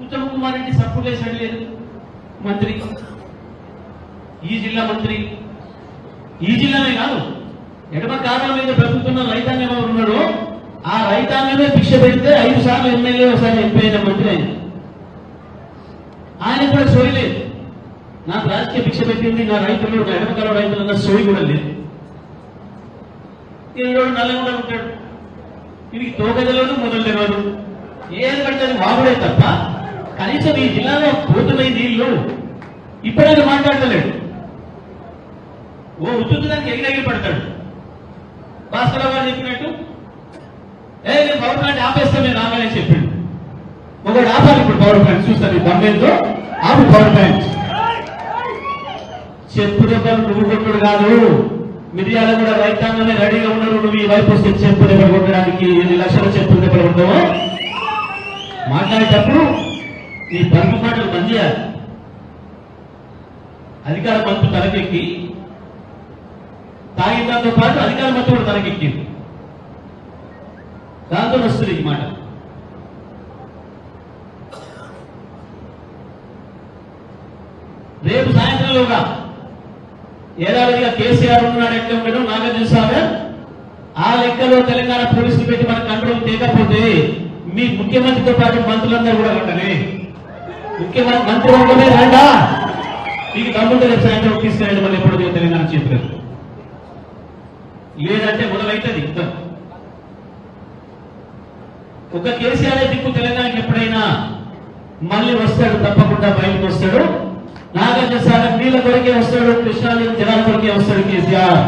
Uttam Kumar Reddy support చేశాడు లేదు మంత్రి, ఈ జిల్లా మంత్రి, ఈ జిల్లానే కాదు ఎడమ కారణం మీద బ్రతుకుతున్న రైతాంగం ఎవరు ఉన్నారో ఆ రైతాంగమే భిక్ష పెడితే 5 సార్లు ఎమ్మెల్యే ఒకసారి ఎంపీ అయిన మంత్రి ఆయన కూడా సోయి లేదు. నాకు రాజకీయ భిక్ష పెట్టింది నా రైతులు, నా ఎడమకాల రైతులు సోయి కూడా లేదు. ఈరోజు నల్లగొండ ఉంటాడు, వీడికి తోగదలోనూ మొదలు తెలియదు, ఏం పడితే వాగుడే తప్ప కనీసం ఈ జిల్లాలో పోతున్నాయి నీళ్లు ఇప్పుడైనా మాట్లాడతలేడు. ఓ ఉత్తుదానికి ఎగిరెగిరి పడతాడు. భాస్కరరావు గారు చెప్పినట్టు నేను పవర్ ప్లాంట్ ఆపేస్తాను నేను రాగానే చెప్పిండు. ఒకటి ఆపాలి ఇప్పుడు పవర్ ప్లాంట్ చూస్తాను గవర్నమెంట్ ఆపు పవర్ ప్లాంట్. చెప్పు దెబ్బలు నువ్వు కొట్టుడు కాదు, మిర్యాల కూడా రైతాంగమే రెడీగా ఉన్నారు. నువ్వు ఈ వైపు వస్తే చెప్పు దెబ్బలు కొట్టడానికి 8 లక్షల చెప్పు దెబ్బలు కొడతావు. మాట్లాడేటప్పుడు నీ పరుగు మాటలు బంద్ చేయాలి. అధికార మంత్రులు తలకెక్కి తాగినంతో పాటు అధికార మంత్రి కూడా తలకెక్కింది. దాంతో వస్తుంది ఈ మాట. రేపు సాయంత్రంలోగా ఏడాదిగా కేసీఆర్ ఉన్నాడు ఎక్కడ ఉండడం నాగార్జున సాగర్ ఆ లెక్కలో తెలంగాణ పోలీసులు పెట్టి మన కంట్రోల్ చేయకపోతే మీ ముఖ్యమంత్రితో పాటు మంత్రులందరూ కూడా ఉండనే. ముఖ్యమంత్రి మంత్రి ఉండమే రండా మీకు తమ్ముడు రేపు సాయంత్రం తీసుకెళ్ళండి. మళ్ళీ ఎప్పుడు తెలంగాణ చెప్పారు లేదంటే మొదలైతుంది యుద్ధం. ఒక కేసీఆర్ దిక్కు తెలంగాణకి ఎప్పుడైనా మళ్ళీ వస్తాడు, తప్పకుండా బయటకు వస్తాడు. నాగార్జున సాగర్ నీళ్ళ కొరకే వస్తాడు, కృష్ణా జలాల కొరకే వస్తాడు కేసీఆర్.